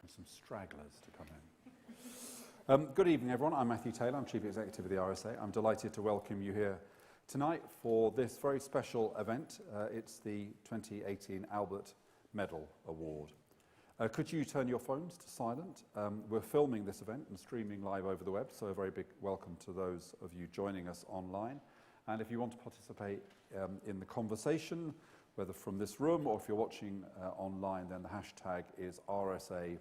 And some stragglers to come in. Good evening, everyone. I'm Matthew Taylor. I'm Chief Executive of the RSA. I'm delighted to welcome you here tonight for this very special event. It's the 2018 Albert Medal Award. Could you turn your phones to silent? We're filming this event and streaming live over the web, so a very big welcome to those of you joining us online. And if you want to participate in the conversation, whether from this room or if you're watching online, then the hashtag is RSA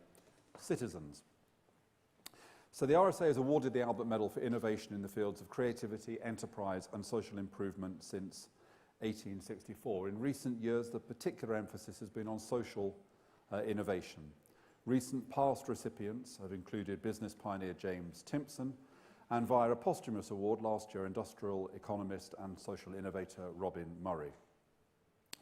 Citizens. So the RSA has awarded the Albert Medal for innovation in the fields of creativity, enterprise and social improvement since 1864. In recent years, the particular emphasis has been on social innovation. Recent past recipients have included business pioneer Jameson, and via a posthumous award last year, industrial economist and social innovator Robin Murray.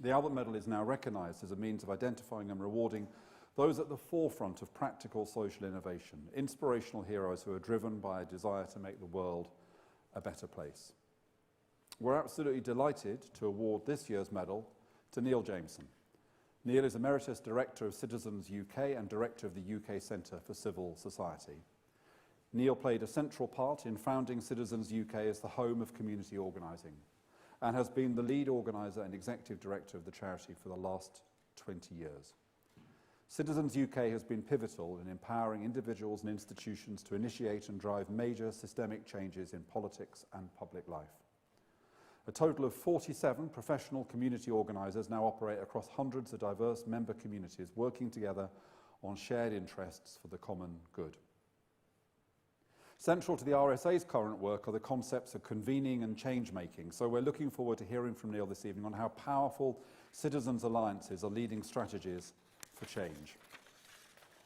The Albert Medal is now recognised as a means of identifying and rewarding those at the forefront of practical social innovation, inspirational heroes who are driven by a desire to make the world a better place. We're absolutely delighted to award this year's medal to Neil Jameson. Neil is Emeritus Director of Citizens UK and Director of the UK Centre for Civil Society. Neil played a central part in founding Citizens UK as the home of community organising and has been the lead organiser and executive director of the charity for the last 20 years. Citizens UK has been pivotal in empowering individuals and institutions to initiate and drive major systemic changes in politics and public life. A total of 47 professional community organisers now operate across hundreds of diverse member communities, working together on shared interests for the common good. Central to the RSA's current work are the concepts of convening and change-making, so we're looking forward to hearing from Neil this evening on how powerful citizens' alliances are leading strategies for change.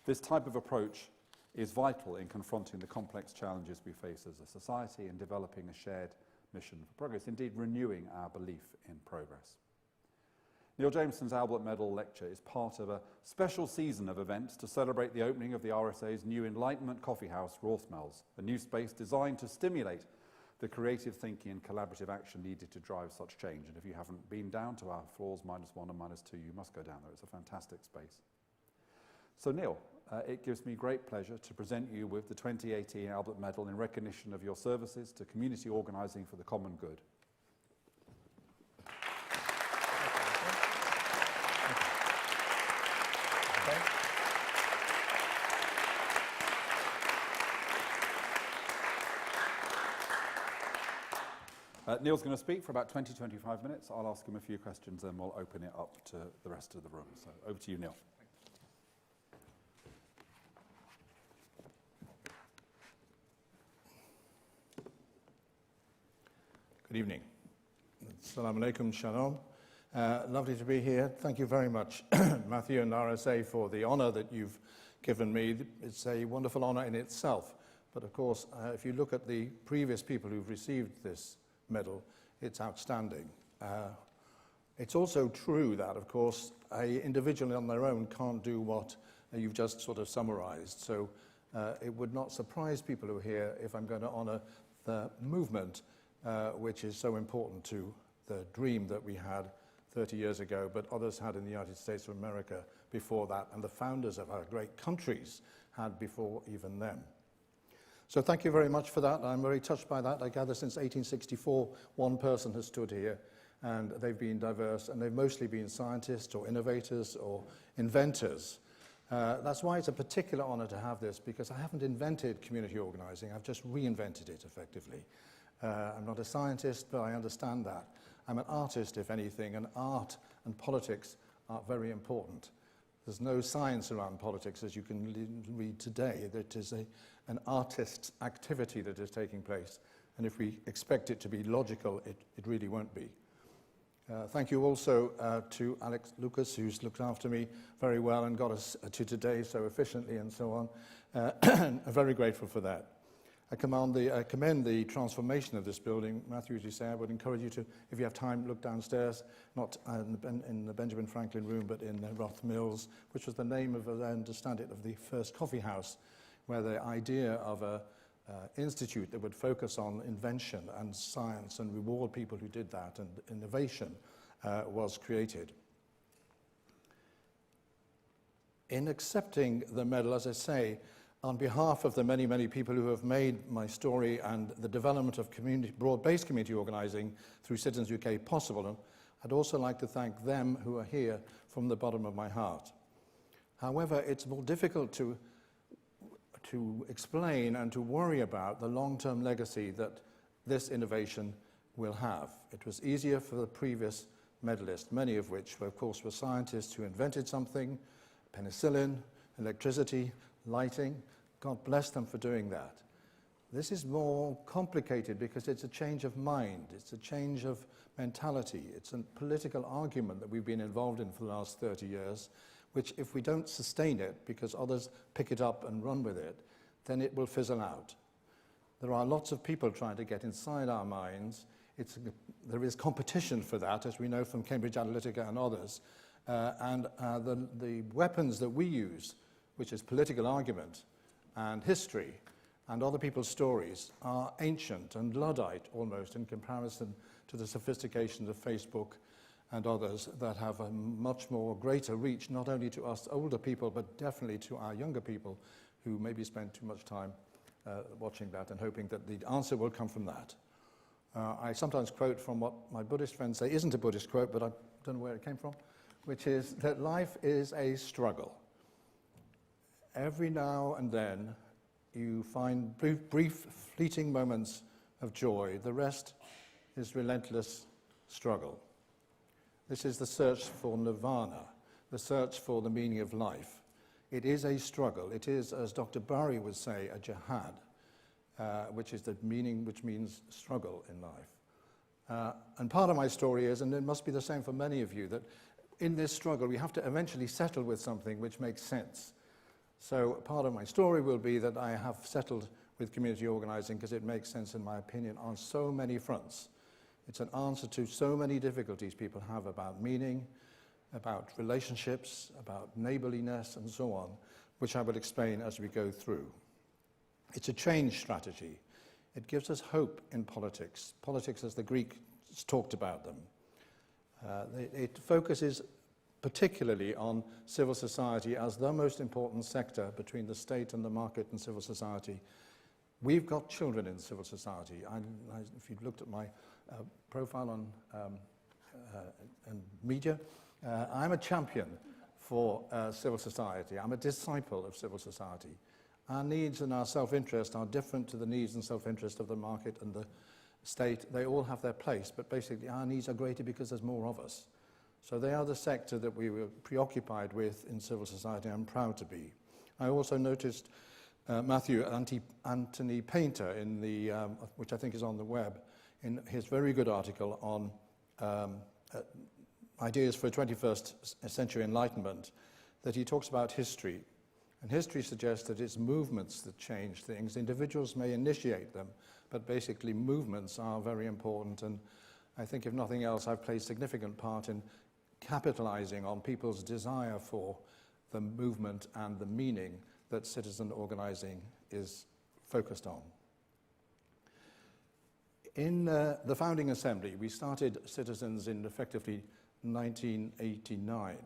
This type of approach is vital in confronting the complex challenges we face as a society and developing a shared mission for progress, indeed renewing our belief in progress. Neil Jameson's Albert Medal Lecture is part of a special season of events to celebrate the opening of the RSA's new Enlightenment Coffee House, Rawsmells, a new space designed to stimulate the creative thinking and collaborative action needed to drive such change. And if you haven't been down to our floors -1 and -2, you must go down there. It's a fantastic space. So Neil, it gives me great pleasure to present you with the 2018 Albert Medal in recognition of your services to community organising for the common good. Neil's going to speak for about 20-25 minutes. I'll ask him a few questions and we'll open it up to the rest of the room. So over to you, Neil. Good evening. Assalamu alaikum, shalom. Lovely to be here. Thank you very much, Matthew and RSA, for the honour that you've given me. It's a wonderful honour in itself. But of course, if you look at the previous people who've received this medal, it's outstanding. It's also true that, of course, an individual on their own can't do what you've just sort of summarised. So it would not surprise people who are here if I'm going to honour the movement, which is so important to the dream that we had 30 years ago, but others had in the United States of America before that, and the founders of our great countries had before even them. So thank you very much for that. I'm very touched by that. I gather since 1864, one person has stood here, and they've been diverse, and they've mostly been scientists or innovators or inventors. That's why it's a particular honour to have this, because I haven't invented community organising, I've just reinvented it effectively. I'm not a scientist, but I understand that. I'm an artist, if anything, and art and politics are very important. There's no science around politics, as you can read today. It is an artist's activity that is taking place. And if we expect it to be logical, it really won't be. Thank you also to Alex Lucas, who's looked after me very well and got us to today so efficiently and so on. I'm very grateful for that. I commend the transformation of this building. Matthew, as you say, I would encourage you to, if you have time, look downstairs, not in the Benjamin Franklin room, but in Roth Mills, which was the name of, as I understand it, of the first coffee house, where the idea of an institute that would focus on invention and science and reward people who did that and innovation was created. in accepting the medal, as I say, on behalf of the many, many people who have made my story and the development of broad-based community organising through Citizens UK possible, and I'd also like to thank them who are here from the bottom of my heart. However, it's more difficult to explain and to worry about the long-term legacy that this innovation will have. It was easier for the previous medalists, many of which, of course, were scientists who invented something, penicillin, electricity, lighting. God bless them for doing that. This is more complicated because it's a change of mind, it's a change of mentality, it's a political argument that we've been involved in for the last 30 years, which if we don't sustain it because others pick it up and run with it, then it will fizzle out. There are lots of people trying to get inside our minds. There is competition for that, as we know from Cambridge Analytica and others. The weapons that we use, which is political argument and history and other people's stories, are ancient and Luddite almost in comparison to the sophistication of Facebook and others that have a much more greater reach, not only to us older people, but definitely to our younger people who maybe spend too much time watching that and hoping that the answer will come from that. I sometimes quote from what my Buddhist friends say isn't a Buddhist quote, but I don't know where it came from, which is that life is a struggle. Every now and then you find brief, fleeting moments of joy. The rest is relentless struggle. This is the search for nirvana, the search for the meaning of life. It is a struggle. It is, as Dr. Barry would say, a jihad, which is the meaning which means struggle in life. And part of my story is, and it must be the same for many of you, that in this struggle we have to eventually settle with something which makes sense. So part of my story will be that I have settled with community organising because it makes sense, in my opinion, on so many fronts. It's an answer to so many difficulties people have about meaning, about relationships, about neighbourliness, and so on, which I will explain as we go through. It's a change strategy. It gives us hope in politics, politics as the Greeks talked about them. It focuses particularly on civil society as the most important sector between the state and the market and civil society. We've got children in civil society. If you've looked at my profile on and media, I'm a champion for civil society. I'm a disciple of civil society. Our needs and our self-interest are different to the needs and self-interest of the market and the state. They all have their place, but basically our needs are greater because there's more of us. So they are the sector that we were preoccupied with in civil society. I'm proud to be. I also noticed Matthew Anthony Painter, in the, which I think is on the web, in his very good article on ideas for 21st century enlightenment, that he talks about history. And history suggests that it's movements that change things. Individuals may initiate them, but basically movements are very important. And I think, if nothing else, I've played a significant part in capitalizing on people's desire for the movement and the meaning that citizen organizing is focused on. In the founding assembly, we started Citizens in effectively 1989.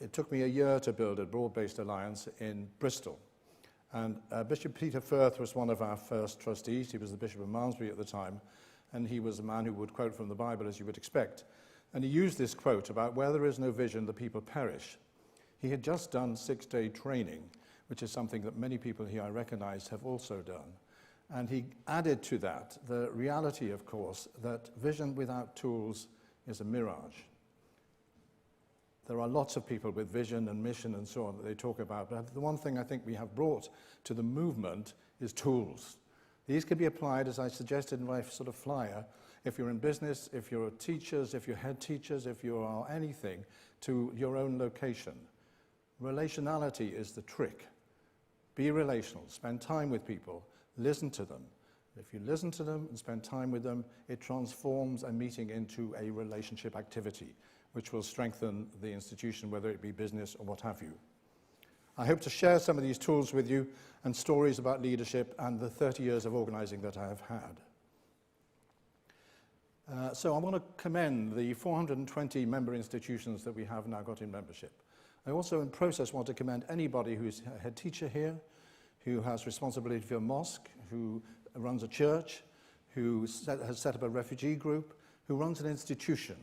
It took me a year to build a broad-based alliance in Bristol. And Bishop Peter Firth was one of our first trustees. He was the Bishop of Malmesbury at the time, and he was a man who would quote from the Bible, as you would expect. And he used this quote about, where there is no vision, the people perish. He had just done 6-day training, which is something that many people here I recognize have also done. And he added to that the reality, of course, that vision without tools is a mirage. There are lots of people with vision and mission and so on that they talk about, but the one thing I think we have brought to the movement is tools. These can be applied, as I suggested in my sort of flyer, if you're in business, if you're teachers, if you're head teachers, if you are anything, to your own location. Relationality is the trick. Be relational, spend time with people, listen to them. If you listen to them and spend time with them, it transforms a meeting into a relationship activity, which will strengthen the institution, whether it be business or what have you. I hope to share some of these tools with you and stories about leadership and the 30 years of organising that I have had. So I want to commend the 420 member institutions that we have now got in membership. I also, in process, want to commend anybody who's a head teacher here, who has responsibility for a mosque, who runs a church, who has set up a refugee group, who runs an institution.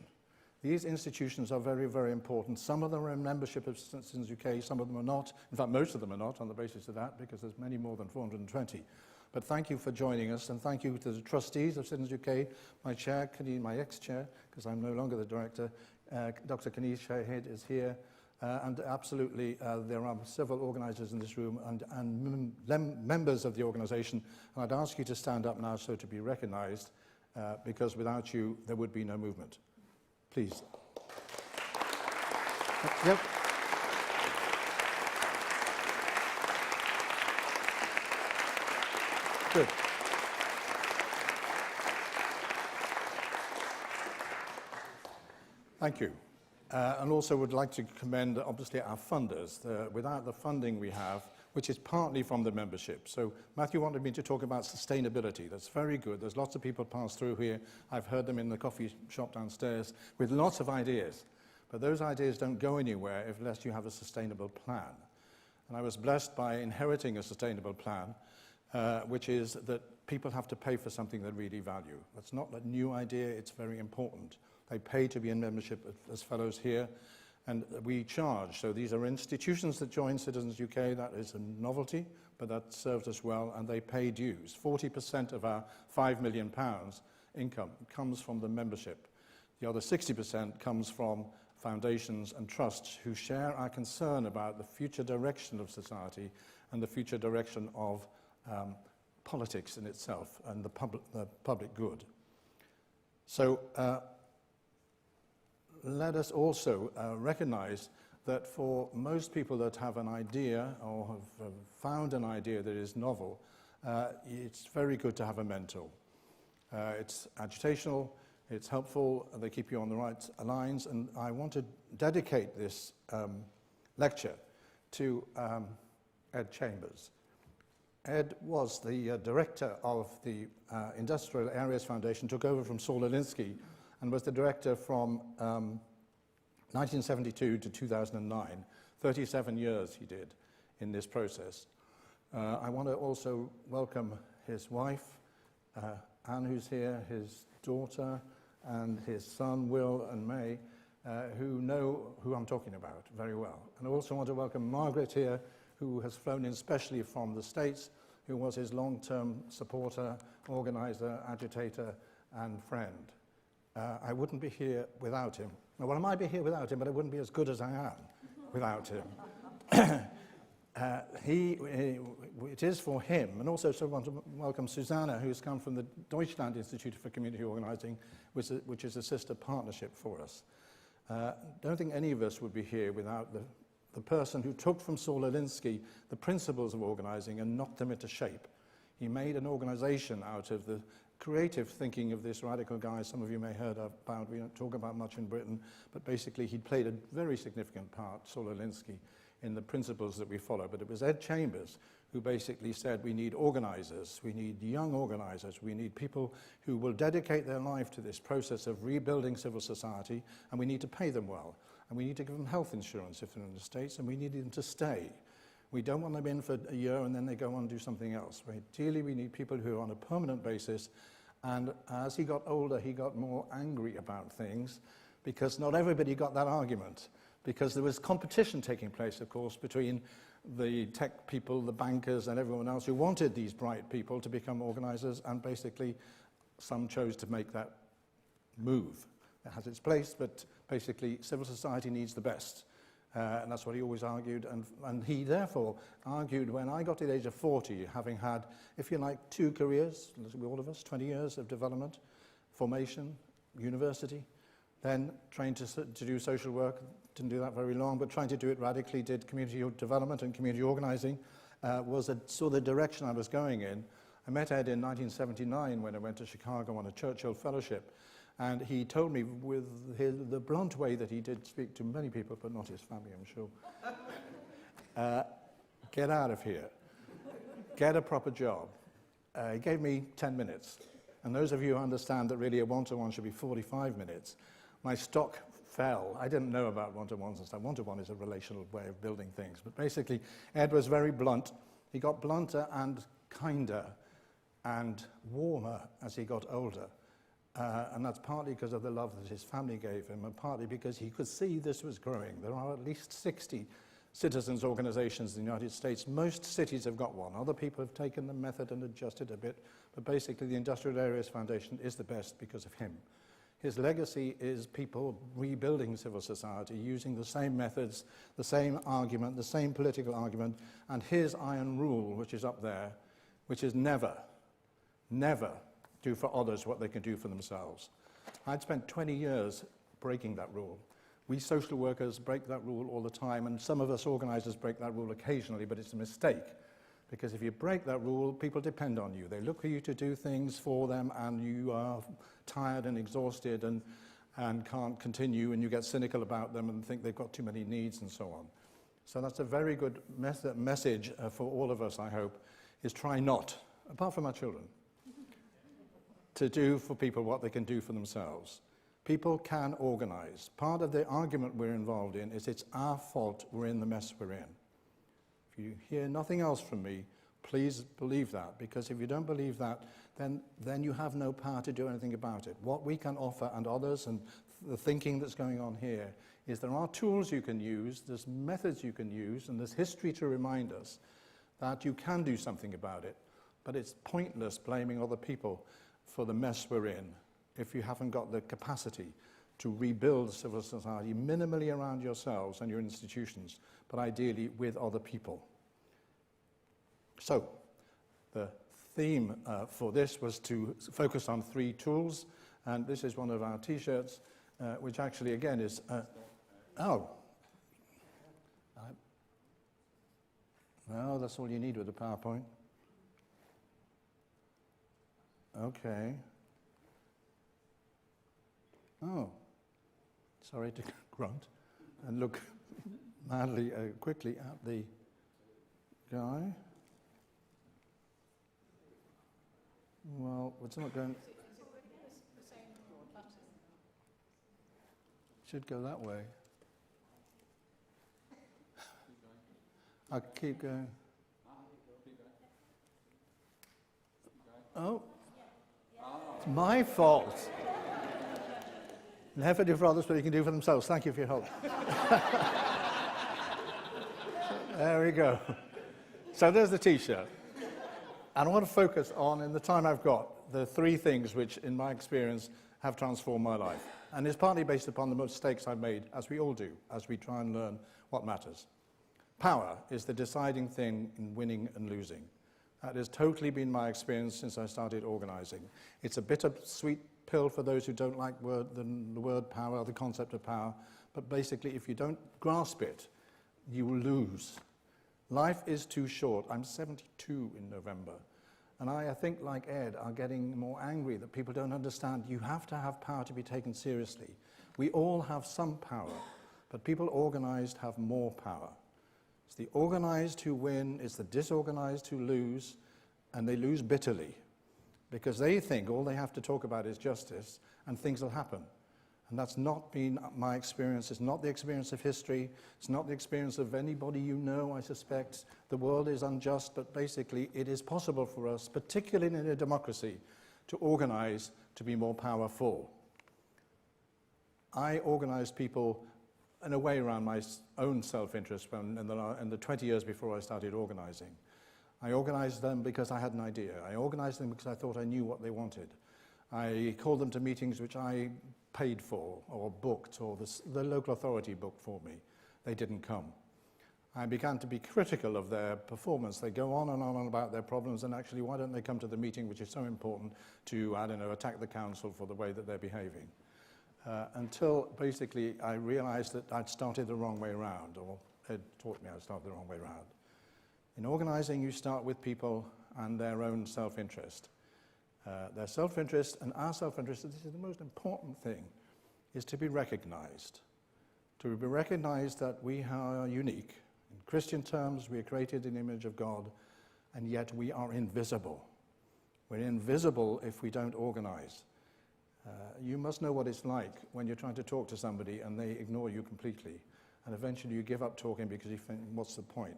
These institutions are very, very important. Some of them are in membership of Citizens UK, some of them are not. In fact, most of them are not on the basis of that, because there's many more than 420. But thank you for joining us, and thank you to the trustees of Citizens UK, my chair, my ex-chair, because I'm no longer the director, Dr. Kanish Shahid is here, and absolutely there are several organisers in this room and members of the organisation, and I'd ask you to stand up now so to be recognised, because without you there would be no movement. Please. Yep. Good. Thank you. And also would like to commend, obviously, our funders. Without the funding we have, which is partly from the membership. So Matthew wanted me to talk about sustainability. That's very good. There's lots of people pass through here. I've heard them in the coffee shop downstairs with lots of ideas. But those ideas don't go anywhere unless you have a sustainable plan. And I was blessed by inheriting a sustainable plan, which is that people have to pay for something they really value. That's not a new idea, it's very important. They pay to be in membership as fellows here, and we charge. So these are institutions that join Citizens UK. That is a novelty, but that serves us well, and they pay dues. 40% of our £5 million income comes from the membership. The other 60% comes from foundations and trusts who share our concern about the future direction of society and the future direction of politics in itself and the public good. So let us also recognize that for most people that have an idea or have found an idea that is novel, it's very good to have a mentor. It's agitational, it's helpful, they keep you on the right lines, and I want to dedicate this lecture to Ed Chambers. Ed was the director of the Industrial Areas Foundation, took over from Saul Alinsky, and was the director from 1972 to 2009. 37 years he did in this process. I want to also welcome his wife, Anne, who's here, his daughter, and his son, Will and May, who know who I'm talking about very well. And I also want to welcome Margaret here, who has flown in specially from the States, who was his long-term supporter, organizer, agitator, and friend. I wouldn't be here without him. Well, I might be here without him, but I wouldn't be as good as I am without him. It is for him, and also so I want to welcome Susanna, who's come from the Deutschland Institute for Community Organising, which is a sister partnership for us. Don't think any of us would be here without the person who took from Saul Alinsky the principles of organising and knocked them into shape. He made an organisation out of the creative thinking of this radical guy some of you may have heard about. We don't talk about much in Britain, but basically he played a very significant part, Saul Alinsky, in the principles that we follow. But it was Ed Chambers who basically said we need organisers, we need young organisers, we need people who will dedicate their life to this process of rebuilding civil society, and we need to pay them well. And we need to give them health insurance if they're in the States, and we need them to stay. We don't want them in for a year and then they go on and do something else. Ideally, we need people who are on a permanent basis, and as he got older, he got more angry about things, because not everybody got that argument, because there was competition taking place, of course, between the tech people, the bankers, and everyone else who wanted these bright people to become organisers, and basically some chose to make that move. It has its place, but basically civil society needs the best. And that's what he always argued, and he therefore argued when I got to the age of 40, having had, if you like, 2 careers, all of us, 20 years of development, formation, university, then trained to do social work, didn't do that very long, but trying to do it radically, did community development and community organising, saw the direction I was going in. I met Ed in 1979 when I went to Chicago on a Churchill Fellowship, and he told me with the blunt way that he did speak to many people, but not his family, I'm sure, get out of here, get a proper job. He gave me 10 minutes, and those of you who understand that really a one-to-one should be 45 minutes, my stock fell. I didn't know about one-to-ones and stuff. One-to-one is a relational way of building things. But basically, Ed was very blunt. He got blunter and kinder and warmer as he got older. And that's partly because of the love that his family gave him, and partly because he could see this was growing. There are at least 60 citizens' organizations in the United States. Most cities have got one. Other people have taken the method and adjusted a bit, but basically the Industrial Areas Foundation is the best because of him. His legacy is people rebuilding civil society using the same methods, the same argument, the same political argument, and his iron rule, which is up there, which is never, never do for others what they can do for themselves. I'd spent 20 years breaking that rule. We social workers break that rule all the time, and some of us organisers break that rule occasionally, but it's a mistake. Because if you break that rule, people depend on you. They look for you to do things for them, and you are tired and exhausted and can't continue, and you get cynical about them and think they've got too many needs and so on. So that's a very good message for all of us, I hope, is try not, apart from our children, to do for people what they can do for themselves. People can organise. Part of the argument we're involved in is it's our fault we're in the mess we're in. If you hear nothing else from me, please believe that, because if you don't believe that, then you have no power to do anything about it. What we can offer, and others, and the thinking that's going on here, is there are tools you can use, there's methods you can use, and there's history to remind us that you can do something about it. But it's pointless blaming other people for the mess we're in if you haven't got the capacity to rebuild civil society minimally around yourselves and your institutions, but ideally with other people. So, the theme for this was to focus on 3 tools, and this is one of our t-shirts, which actually again is, well, that's all you need with a PowerPoint. Okay. Oh, sorry to grunt and look madly, quickly at the guy. Well, it's not going. Should go that way. I'll keep going. Oh, it's my fault. Never do for others what you can do for themselves. Thank you for your help. There we go. So there's the t-shirt. And I want to focus on, in the time I've got, the 3 things which, in my experience, have transformed my life. And it's partly based upon the mistakes I've made, as we all do, as we try and learn what matters. Power is the deciding thing in winning and losing. That has totally been my experience since I started organising. It's a bitter-sweet pill for those who don't like the word power, the concept of power, but basically if you don't grasp it, you will lose. Life is too short. I'm 72 in November, and I think, like Ed, are getting more angry that people don't understand you have to have power to be taken seriously. We all have some power, but people organised have more power. It's the organised who win, it's the disorganised who lose, and they lose bitterly, because they think all they have to talk about is justice, and things will happen. And that's not been my experience. It's not the experience of history. It's not the experience of anybody you know, I suspect. The world is unjust, but basically it is possible for us, particularly in a democracy, to organise to be more powerful. I organised people in a way around my own self-interest in the 20 years before I started organising. I organised them because I had an idea. I organised them because I thought I knew what they wanted. I called them to meetings which I paid for or booked, or the local authority booked for me. They didn't come. I began to be critical of their performance. They go on and on about their problems, and actually why don't they come to the meeting, which is so important, to, I don't know, attack the council for the way that they're behaving. Until basically I realized that I'd started the wrong way around, or Ed taught me I'd started the wrong way around. In organising, you start with people and their own self-interest. Their self-interest and our self-interest, this is the most important thing, is to be recognized. To be recognized that we are unique. In Christian terms, we are created in the image of God, and yet we are invisible. We're invisible if we don't organize. You must know what it's like when you're trying to talk to somebody and they ignore you completely, and eventually you give up talking because you think, what's the point?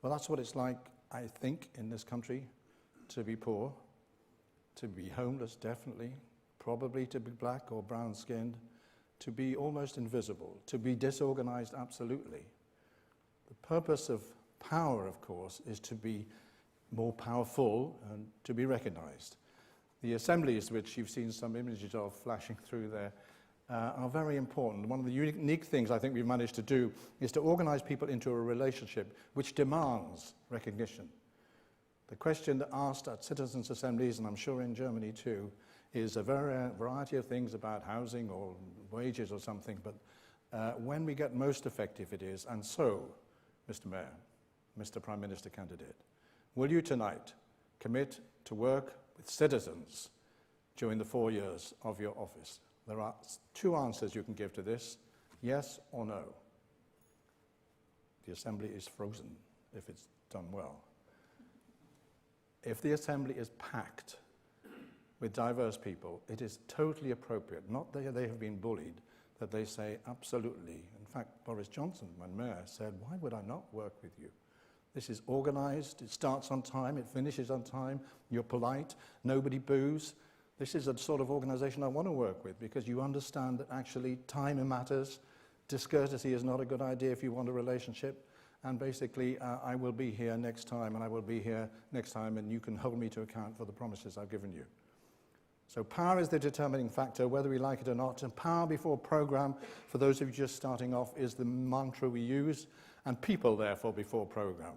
Well, that's what it's like, I think, in this country, to be poor, to be homeless, definitely, probably to be black or brown-skinned, to be almost invisible, to be disorganized, absolutely. The purpose of power, of course, is to be more powerful and to be recognized. The assemblies, which you've seen some images of flashing through there, are very important. One of the unique things I think we've managed to do is to organize people into a relationship which demands recognition. The question asked at citizens' assemblies, and I'm sure in Germany too, is a variety of things about housing or wages or something, but when we get most effective it is, and so, Mr. Mayor, Mr. Prime Minister candidate, will you tonight commit to work with citizens during the 4 years of your office? There are two answers you can give to this, yes or no. The assembly is frozen if it's done well. If the assembly is packed with diverse people, it is totally appropriate, not that they have been bullied, that they say absolutely. In fact, Boris Johnson, when mayor, said, why would I not work with you? This is organised, it starts on time, it finishes on time, you're polite, nobody boos. This is a sort of organisation I want to work with because you understand that actually time matters, discourtesy is not a good idea if you want a relationship, and basically I will be here next time and I will be here next time and you can hold me to account for the promises I've given you. So power is the determining factor, whether we like it or not, and power before programme, for those of you just starting off, is the mantra we use, and people, therefore, before programme.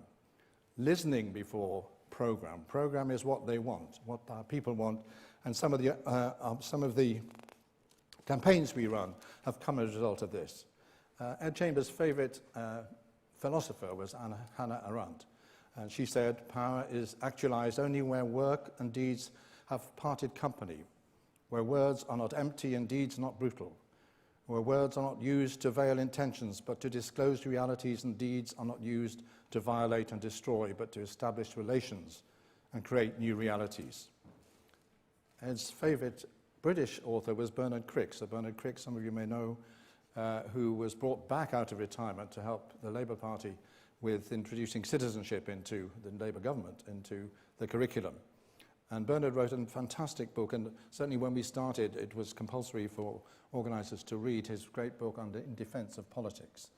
Listening before programme. Programme is what they want, what our people want, and some of the campaigns we run have come as a result of this. Edie Chambers' favourite philosopher was Hannah Arendt, and she said, power is actualised only where work and deeds have parted company, where words are not empty and deeds not brutal, where words are not used to veil intentions but to disclose realities, and deeds are not used to violate and destroy but to establish relations and create new realities. Ed's favourite British author was Bernard Crick. So Bernard Crick, some of you may know, who was brought back out of retirement to help the Labour Party with introducing citizenship into the Labour government, into the curriculum. And Bernard wrote a fantastic book, and certainly when we started, it was compulsory for organisers to read his great book on In Defence of Politics.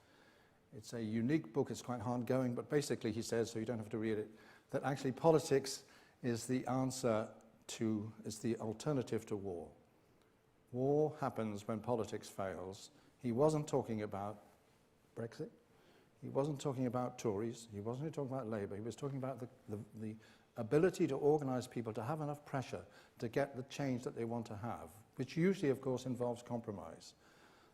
It's a unique book, it's quite hard going, but basically he says, so you don't have to read it, that actually politics is the answer to, is the alternative to war. War happens when politics fails. He wasn't talking about Brexit, he wasn't talking about Tories, he wasn't talking about Labour, he was talking about the ability to organise people to have enough pressure to get the change that they want to have, which usually, of course, involves compromise.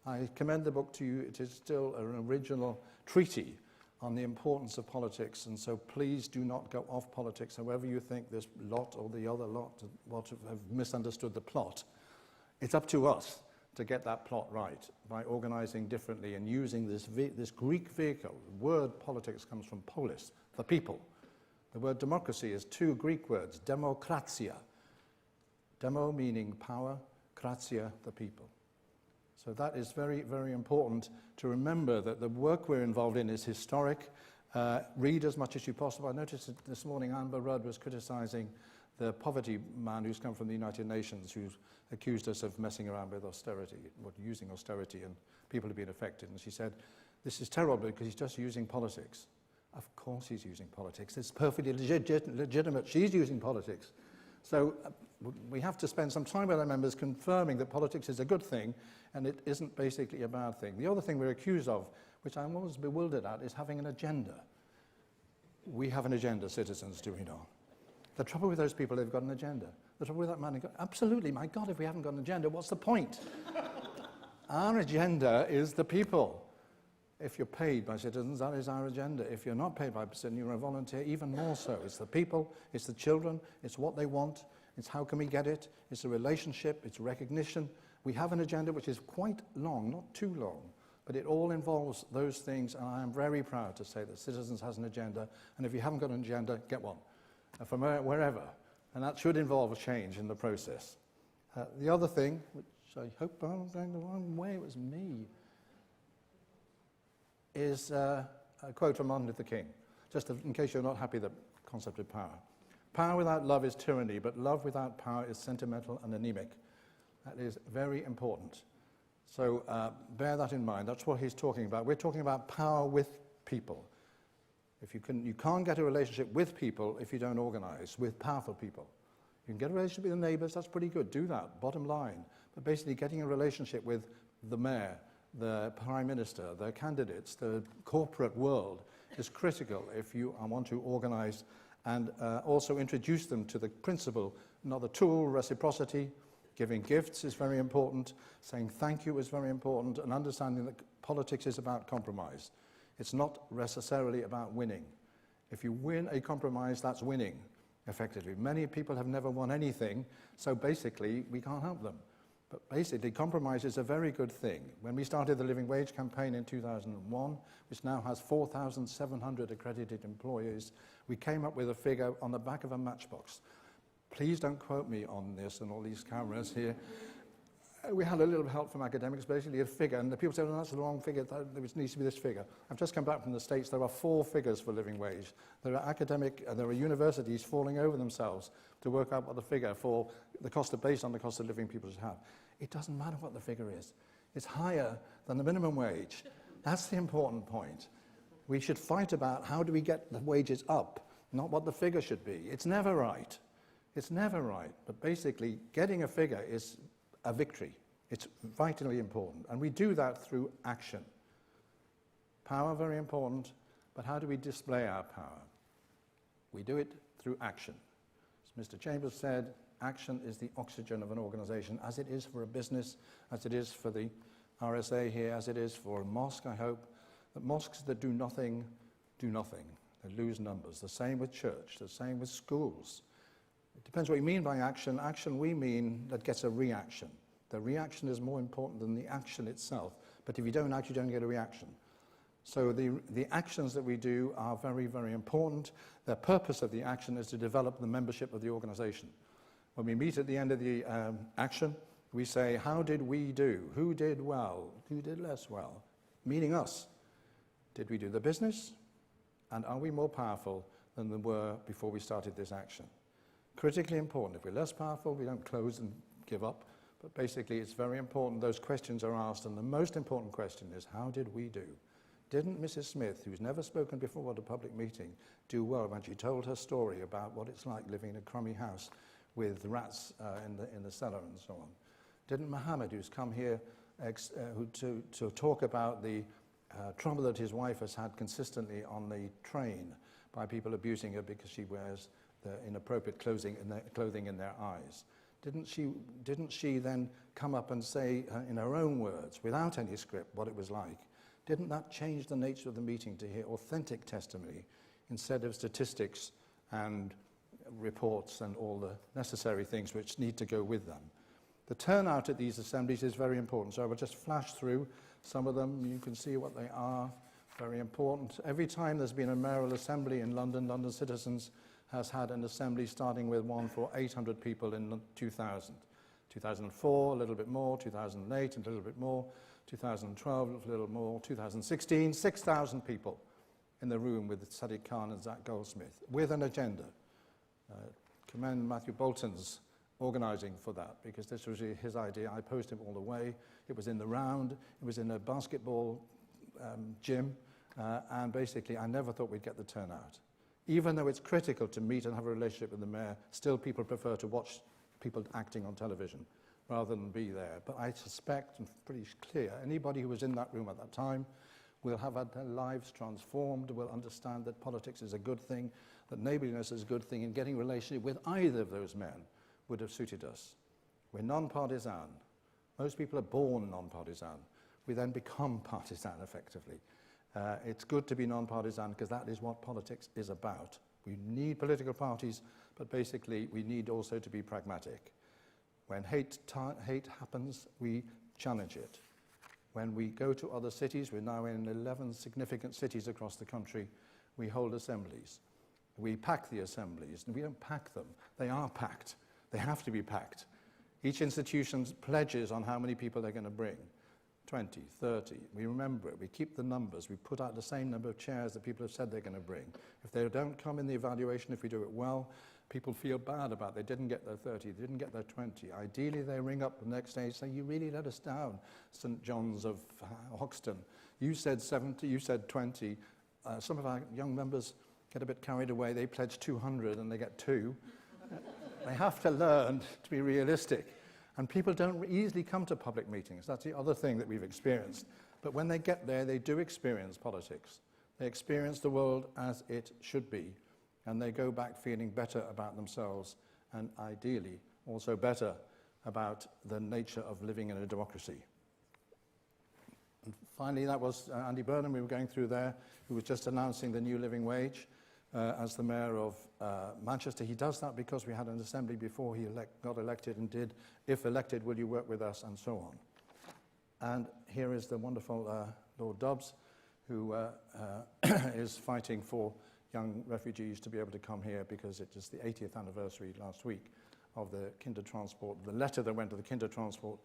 I commend the book to you. It is still an original treaty on the importance of politics, and so please do not go off politics, however you think this lot or the other lot have misunderstood the plot. It's up to us to get that plot right by organising differently and using this Greek vehicle. The word politics comes from polis, the people. The word democracy is two Greek words, demokratia. Demo meaning power, kratia, the people. So that is very, very important to remember that the work we're involved in is historic. Read as much as you possibly. I noticed that this morning Amber Rudd was criticising the poverty man who's come from the United Nations, who's accused us of messing around with austerity, using austerity, and people have been affected. And she said, this is terrible because he's just using politics. Of course he's using politics. It's perfectly legitimate. She's using politics. So we have to spend some time with our members confirming that politics is a good thing and it isn't basically a bad thing. The other thing we're accused of, which I'm always bewildered at, is having an agenda. We have an agenda, citizens, do we not? The trouble with those people, they've got an agenda. The trouble with that man, absolutely, my God, if we haven't got an agenda, what's the point? Our agenda is the people. If you're paid by citizens, that is our agenda. If you're not paid by citizens, you're a volunteer, even more so. It's the people, it's the children, it's what they want, it's how can we get it, it's a relationship, it's recognition. We have an agenda which is quite long, not too long, but it all involves those things, and I am very proud to say that Citizens has an agenda, and if you haven't got an agenda, get one, from wherever. And that should involve a change in the process. The other thing, which I hope I'm going the wrong way, it was me, is a quote from Martin Luther King, just in case you're not happy with the concept of power. Power without love is tyranny, but love without power is sentimental and anemic. That is very important. So bear that in mind. That's what he's talking about. We're talking about power with people. You can't get a relationship with people if you don't organise with powerful people. You can get a relationship with the neighbours, that's pretty good. Do that, bottom line. But basically getting a relationship with the mayor, the prime minister, the candidates, the corporate world is critical if you want to organise and also introduce them to the principle, not the tool, reciprocity. Giving gifts is very important. Saying thank you is very important. And understanding that politics is about compromise. It's not necessarily about winning. If you win a compromise, that's winning, effectively. Many people have never won anything, so basically we can't help them. But basically, compromise is a very good thing. When we started the Living Wage campaign in 2001, which now has 4,700 accredited employees, we came up with a figure on the back of a matchbox. Please don't quote me on this and all these cameras here. We had a little help from academics, basically a figure, and the people said, well, that's the wrong figure, it needs to be this figure. I've just come back from the States, there are 4 figures for living wage. There are universities falling over themselves to work out what the figure for the cost of, based on the cost of living people should have. It doesn't matter what the figure is. It's higher than the minimum wage. That's the important point. We should fight about how do we get the wages up, not what the figure should be. It's never right. It's never right. But basically, getting a figure is a victory. It's vitally important. And we do that through action. Power, very important, but how do we display our power? We do it through action. As Mr. Chambers said, action is the oxygen of an organisation, as it is for a business, as it is for the RSA here, as it is for a mosque, I hope. That mosques that do nothing, do nothing. They lose numbers. The same with church, the same with schools. It depends what you mean by action. Action, we mean that gets a reaction. The reaction is more important than the action itself. But if you don't act, you don't get a reaction. So the actions that we do are very, very important. The purpose of the action is to develop the membership of the organisation. When we meet at the end of the action, we say, how did we do? Who did well? Who did less well? Meaning us. Did we do the business? And are we more powerful than we were before we started this action? Critically important. If we're less powerful, we don't close and give up. But basically, it's very important those questions are asked. And the most important question is, how did we do? Didn't Mrs. Smith, who's never spoken before at a public meeting, do well when she told her story about what it's like living in a crummy house with rats in the cellar and so on? Didn't Mohammed, who's come here to talk about the trouble that his wife has had consistently on the train by people abusing her because she wears the inappropriate clothing in their eyes? Didn't she then come up and say in her own words, without any script, what it was like? Didn't that change the nature of the meeting to hear authentic testimony instead of statistics and reports and all the necessary things which need to go with them? The turnout at these assemblies is very important, so I will just flash through some of them. You can see what they are. Very important. Every time there's been a mayoral assembly in London, London Citizens has had an assembly starting with one for 800 people in 2000. 2004, a little bit more. 2008, a little bit more. 2012, a little more. 2016, 6,000 people in the room with Sadiq Khan and Zach Goldsmith with an agenda. Commend Matthew Bolton's organising for that, because this was his idea. I opposed him all the way. It was in the round. It was in a basketball gym. And basically, I never thought we'd get the turnout. Even though it's critical to meet and have a relationship with the mayor, still people prefer to watch people acting on television rather than be there. But I suspect, and pretty clear, anybody who was in that room at that time will have had their lives transformed, will understand that politics is a good thing, that neighbourliness is a good thing, and getting a relationship with either of those men would have suited us. We're non-partisan. Most people are born non-partisan. We then become partisan, effectively. It's good to be non-partisan because that is what politics is about. We need political parties, but basically we need also to be pragmatic. When hate happens, we challenge it. When we go to other cities, we're now in 11 significant cities across the country, we hold assemblies. We pack the assemblies, and we don't pack them. They are packed. They have to be packed. Each institution pledges on how many people they're going to bring. 20, 30. We remember it. We keep the numbers. We put out the same number of chairs that people have said they're going to bring. If they don't come in the evaluation, if we do it well, people feel bad about they didn't get their 30, they didn't get their 20. Ideally, they ring up the next day and say, you really let us down, St. John's of Hoxton. You said 70, you said 20. Some of our young members get a bit carried away. They pledge 200 and they get 2. They have to learn to be realistic. And people don't easily come to public meetings. That's the other thing that we've experienced. But when they get there, they do experience politics. They experience the world as it should be. And they go back feeling better about themselves and ideally also better about the nature of living in a democracy. And finally, that was Andy Burnham we were going through there, who was just announcing the new living wage as the mayor of Manchester. He does that because we had an assembly before he got elected and did, if elected, will you work with us, and so on. And here is the wonderful Lord Dobbs, who is fighting for young refugees to be able to come here because it is the 80th anniversary last week of the kinder transport, the letter that went to the kinder transport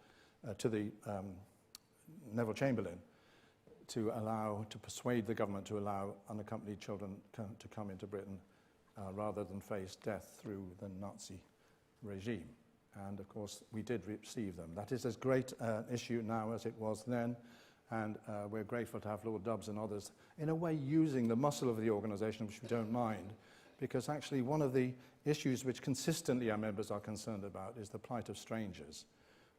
to the Neville Chamberlain to persuade the government to allow unaccompanied children to come into Britain rather than face death through the Nazi regime. And of course, we did receive them. That is as great an issue now as it was then. And we're grateful to have Lord Dobbs and others, in a way, using the muscle of the organisation, which we don't mind, because actually one of the issues which consistently our members are concerned about is the plight of strangers.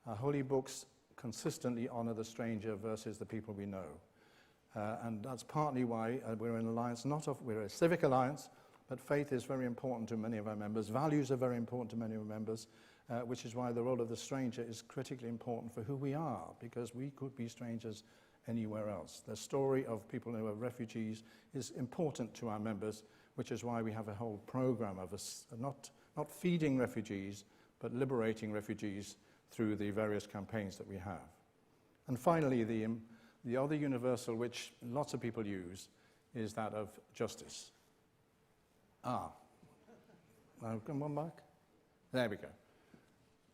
Our holy books consistently honour the stranger versus the people we know. And that's partly why we're an alliance, we're a civic alliance, but faith is very important to many of our members. Values are very important to many of our members, which is why the role of the stranger is critically important for who we are, because we could be strangers anywhere else. The story of people who are refugees is important to our members, which is why we have a whole program of not feeding refugees, but liberating refugees through the various campaigns that we have. And finally, the other universal, which lots of people use, is that of justice. Now, come on back. There we go.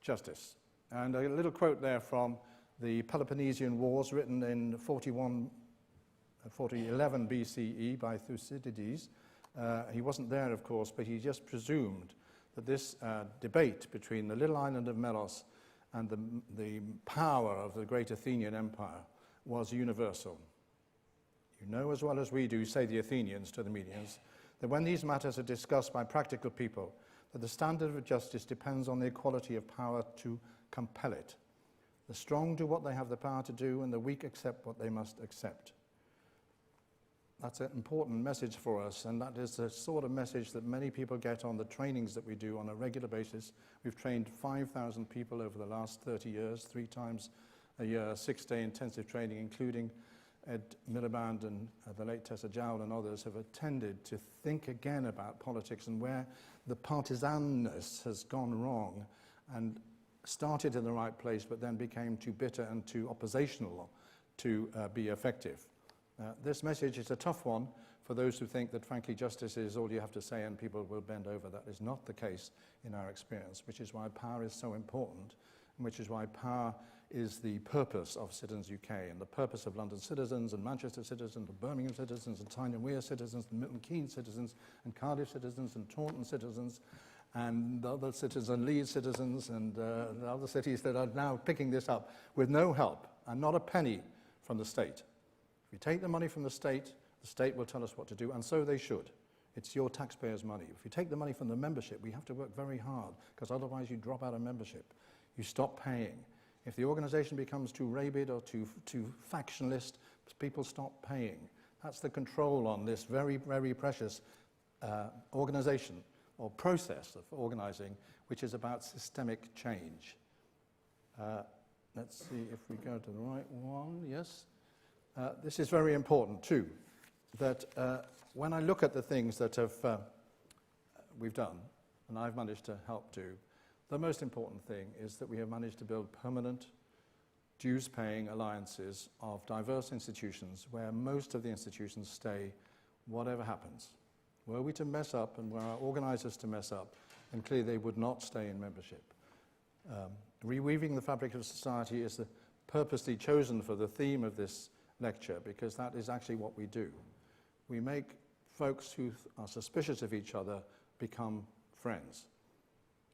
Justice. And a little quote there from the Peloponnesian Wars, written in 4011 BCE by Thucydides. He wasn't there, of course, but he just presumed that this debate between the little island of Melos and the power of the great Athenian Empire was universal. You know as well as we do, say the Athenians to the Medians, that when these matters are discussed by practical people, that the standard of justice depends on the equality of power to compel it. The strong do what they have the power to do, and the weak accept what they must accept. That's an important message for us, and that is the sort of message that many people get on the trainings that we do on a regular basis. We've trained 5,000 people over the last 30 years, 3 times a year, 6-day intensive training, including Ed Miliband and the late Tessa Jowell and others have attended to think again about politics and where the partisanness has gone wrong and started in the right place but then became too bitter and too oppositional to be effective. This message is a tough one for those who think that, frankly, justice is all you have to say and people will bend over. That is not the case in our experience, which is why power is so important, and which is why power is the purpose of Citizens UK and the purpose of London citizens and Manchester citizens and Birmingham citizens and Tyne and Wear citizens and Milton Keynes citizens and Cardiff citizens and Taunton citizens and the other citizens and Leeds citizens and the other cities that are now picking this up with no help and not a penny from the state. If you take the money from the state will tell us what to do, and so they should. It's your taxpayers' money. If you take the money from the membership, we have to work very hard, because otherwise you drop out of membership. You stop paying. If the organisation becomes too rabid or too factionalist, people stop paying. That's the control on this very, very precious organisation or process of organising, which is about systemic change. Let's see if we go to the right one. Yes. This is very important too, that when I look at the things that we've done, and I've managed to help do, the most important thing is that we have managed to build permanent, dues-paying alliances of diverse institutions where most of the institutions stay whatever happens. Were we to mess up and were our organisers to mess up, then clearly they would not stay in membership. Reweaving the fabric of society is purposely chosen for the theme of this lecture because that is actually what we do. We make folks who are suspicious of each other become friends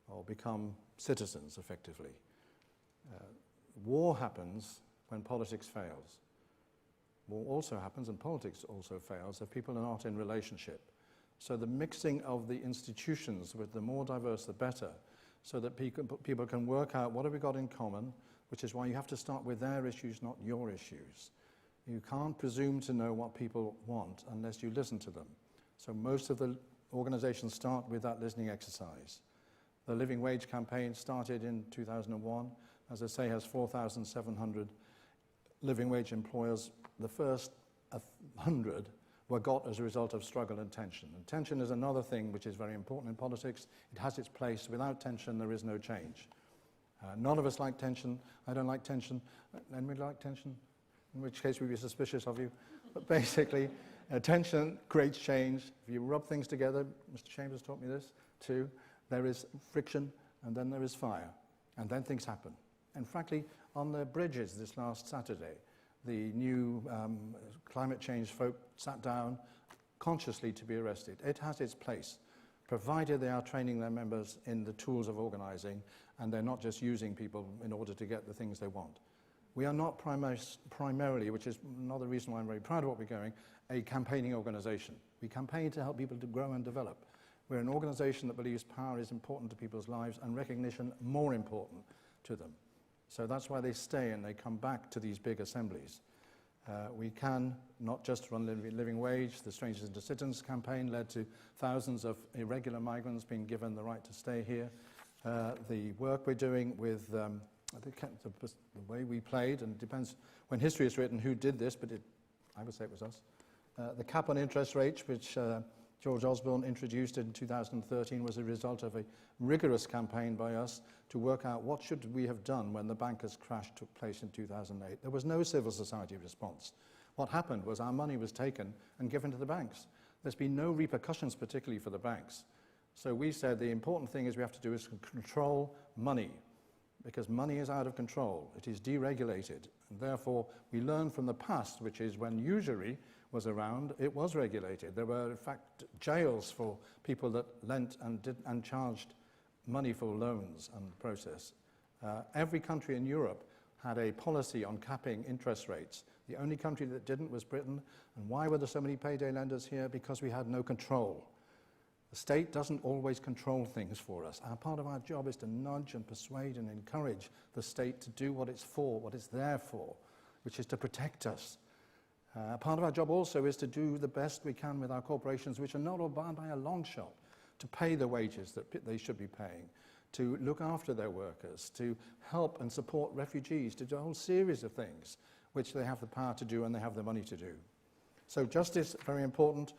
or become citizens, effectively. War happens when politics fails. War also happens, and politics also fails, if people are not in relationship. So the mixing of the institutions, with the more diverse the better, so that people can work out what have we got in common, which is why you have to start with their issues, not your issues. You can't presume to know what people want unless you listen to them. So most of the organizations start with that listening exercise. The Living Wage campaign started in 2001. As I say, has 4,700 living wage employers. The first 100 were got as a result of struggle and tension. And tension is another thing which is very important in politics. It has its place. Without tension, there is no change. None of us like tension. I don't like tension. Anybody like tension? In which case we'd be suspicious of you. But basically, tension creates change. If you rub things together, Mr. Chambers taught me this too, there is friction and then there is fire. And then things happen. And frankly, on the bridges this last Saturday, the new climate change folk sat down consciously to be arrested. It has its place, provided they are training their members in the tools of organising and they're not just using people in order to get the things they want. We are not primarily, which is another reason why I'm very proud of what we're doing, a campaigning organisation. We campaign to help people to grow and develop. We're an organisation that believes power is important to people's lives and recognition more important to them. So that's why they stay and they come back to these big assemblies. We can not just run Living Wage. The Strangers into Citizens campaign led to thousands of irregular migrants being given the right to stay here. The work we're doing with the way we played, and it depends when history is written who did this, but I would say it was us. The cap on interest rates, which George Osborne introduced in 2013, was a result of a rigorous campaign by us to work out what should we have done when the bankers' crash took place in 2008. There was no civil society response. What happened was our money was taken and given to the banks. There's been no repercussions, particularly for the banks. So we said the important thing is we have to do is control money, because money is out of control. It is deregulated. And therefore, we learn from the past, which is when usury was around, it was regulated. There were, in fact, jails for people that lent and charged money for loans and process. Every country in Europe had a policy on capping interest rates. The only country that didn't was Britain. And why were there so many payday lenders here? Because we had no control. The state doesn't always control things for us. Part of our job is to nudge and persuade and encourage the state to do what it's for, what it's there for, which is to protect us. Part of our job also is to do the best we can with our corporations, which are not all bound by a long shot, to pay the wages that they should be paying, to look after their workers, to help and support refugees, to do a whole series of things which they have the power to do and they have the money to do. So justice, very important.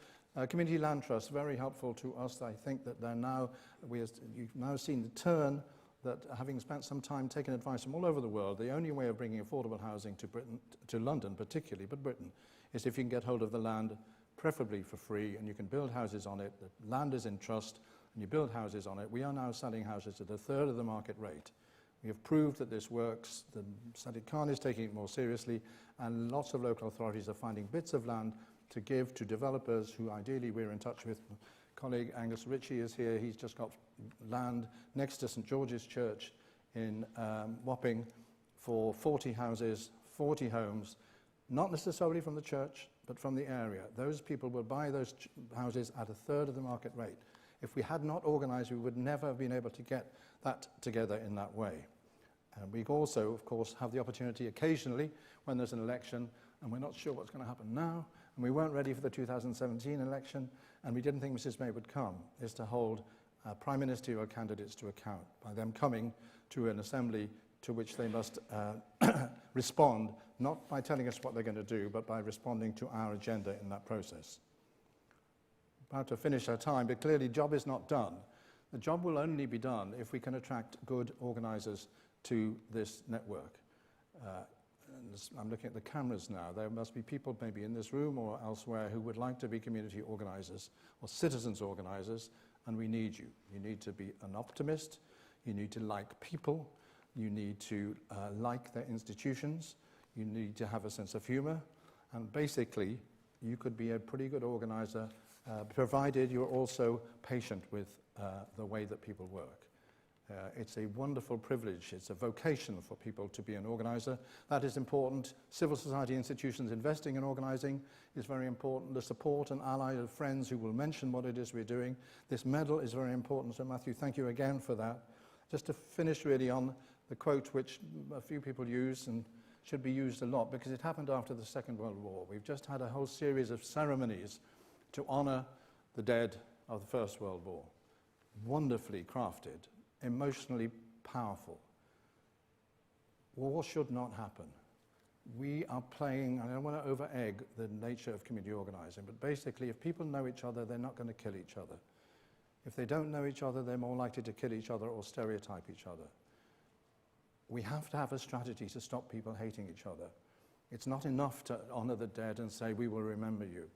Community land trusts, very helpful to us. I think that they're now, you've now seen the turn that, having spent some time taking advice from all over the world, the only way of bringing affordable housing to Britain, to London particularly, but Britain, is if you can get hold of the land, preferably for free, and you can build houses on it. The land is in trust, and you build houses on it. We are now selling houses at a third of the market rate. We have proved that this works. The Sadiq Khan is taking it more seriously, and lots of local authorities are finding bits of land to give to developers who ideally we're in touch with. Colleague Angus Ritchie is here. He's just got land next to St George's Church in Wapping for 40 houses, 40 homes, not necessarily from the church, but from the area. Those people will buy those houses at a third of the market rate. If we had not organised, we would never have been able to get that together in that way. And we also, of course, have the opportunity occasionally when there's an election, and we're not sure what's going to happen now, and we weren't ready for the 2017 election, and we didn't think Mrs May would come, is to hold prime ministerial candidates to account by them coming to an assembly to which they must respond, not by telling us what they're going to do, but by responding to our agenda in that process. About to finish our time, but clearly job is not done. The job will only be done if we can attract good organisers to this network. I'm looking at the cameras now. There must be people maybe in this room or elsewhere who would like to be community organisers or citizens organisers, and we need you. You need to be an optimist. You need to like people. you need to like their institutions, you need to have a sense of humour, and basically you could be a pretty good organiser provided you're also patient with the way that people work. It's a wonderful privilege, it's a vocation for people to be an organiser. That is important. Civil society institutions investing in organising is very important. The support and ally of friends who will mention what it is we're doing. This medal is very important, so Matthew, thank you again for that. Just to finish really on the quote which a few people use and should be used a lot because it happened after the Second World War. We've just had a whole series of ceremonies to honour the dead of the First World War. Wonderfully crafted, emotionally powerful. War should not happen. We are playing, I don't want to over-egg the nature of community organising, but basically if people know each other, they're not going to kill each other. If they don't know each other, they're more likely to kill each other or stereotype each other. We have to have a strategy to stop people hating each other. It's not enough to honour the dead and say, we will remember you.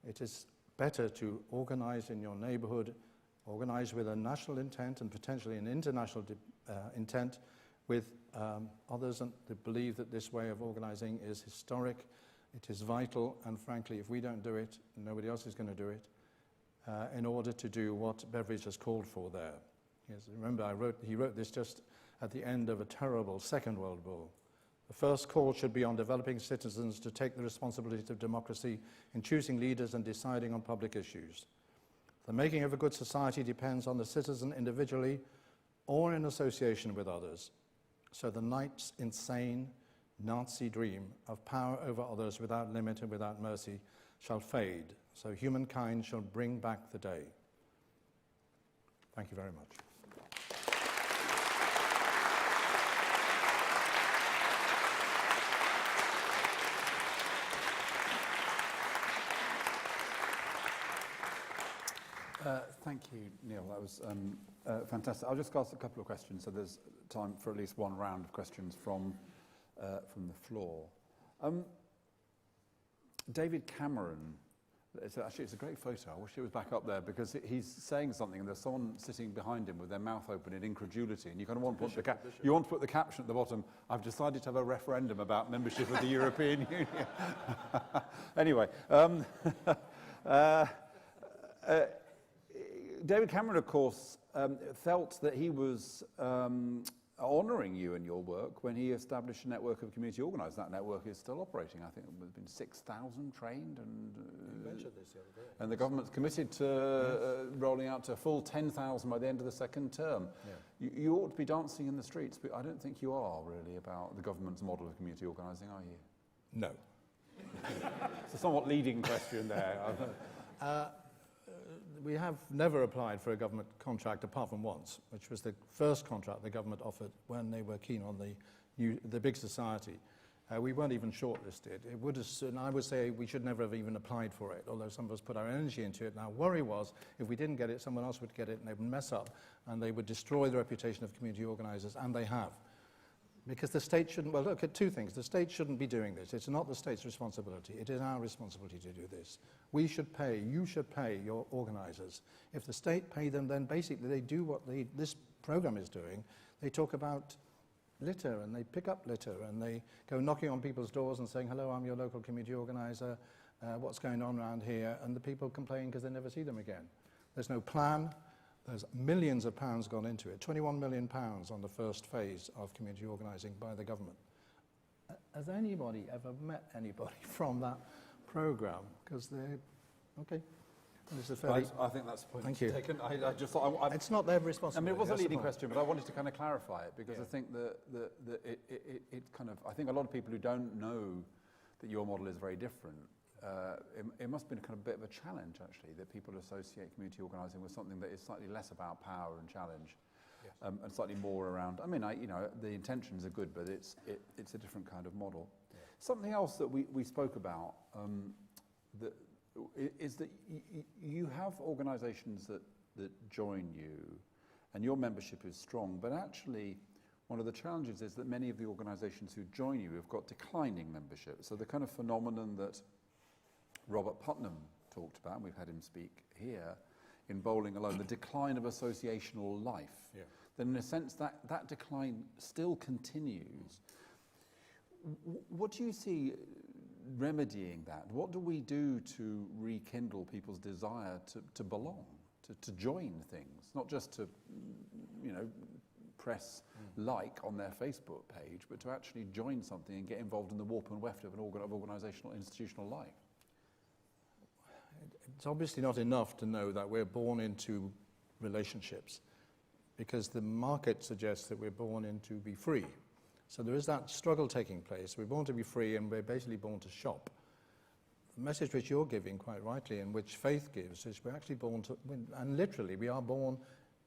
It is better to organise in your neighbourhood, organise with a national intent and potentially an international intent with others and to believe that this way of organising is historic, it is vital, and frankly, if we don't do it, nobody else is going to do it, in order to do what Beveridge has called for there. Yes, remember, he wrote this just at the end of a terrible Second World War. The first call should be on developing citizens to take the responsibility of democracy in choosing leaders and deciding on public issues. The making of a good society depends on the citizen individually or in association with others. So the knight's insane Nazi dream of power over others without limit and without mercy shall fade. So humankind shall bring back the day. Thank you very much. Thank you, Neil. That was fantastic. I'll just ask a couple of questions, so there's time for at least one round of questions from the floor. David Cameron, it's a great photo. I wish it was back up there because he's saying something and there's someone sitting behind him with their mouth open in incredulity, and you kind of want to put the caption at the bottom, I've decided to have a referendum about membership of the European Union. Anyway, David Cameron, of course, felt that he was honouring you and your work when he established a network of community organised. That network is still operating. I think there have been 6,000 trained, and the government's committed to rolling out to a full 10,000 by the end of the second term. Yeah. You ought to be dancing in the streets, but I don't think you are really about the government's model of community organising, are you? No. It's a somewhat leading question there. We have never applied for a government contract apart from once, which was the first contract the government offered when they were keen on the big society. We weren't even shortlisted. It would have, and I would say we should never have even applied for it, although some of us put our energy into it. Now, worry was if we didn't get it, someone else would get it, and they would mess up, and they would destroy the reputation of community organisers, and they have. Because the state shouldn't, well, look at two things. The state shouldn't be doing this. It's not the state's responsibility. It is our responsibility to do this. We should pay, you should pay your organisers. If the state pay them, then basically they do what this programme is doing. They talk about litter, and they pick up litter, and they go knocking on people's doors and saying, hello, I'm your local community organiser, what's going on around here? And the people complain because they never see them again. There's no plan. There's millions of pounds gone into it, £21 million on the first phase of community organising by the government. Has anybody ever met anybody from that programme? Because they're, okay. I think that's the point. Thank you. Taken. I just thought it's not their responsibility. I mean, it was a leading question, but I wanted to kind of clarify it because I think that it kind of, I think a lot of people who don't know that your model is very different, it must have been a kind of bit of a challenge, actually, that people associate community organising with something that is slightly less about power and challenge, yes. And slightly more around. I mean, the intentions are good, but it's a different kind of model. Yeah. Something else that we spoke about is that you have organisations that join you, and your membership is strong, but actually one of the challenges is that many of the organisations who join you have got declining membership. So the kind of phenomenon that Robert Putnam talked about, and we've had him speak here, in Bowling Alone, the decline of associational life. Yeah. then in a sense that decline still continues. What do you see remedying that? What do we do to rekindle people's desire to belong, to join things, not just to, press like on their Facebook page, but to actually join something and get involved in the warp and weft of an organisational, institutional life? It's obviously not enough to know that we're born into relationships, because the market suggests that we're born in to be free. So there is that struggle taking place. We're born to be free, and we're basically born to shop. The message which you're giving, quite rightly, and which faith gives, is we're actually born to, and literally, we are born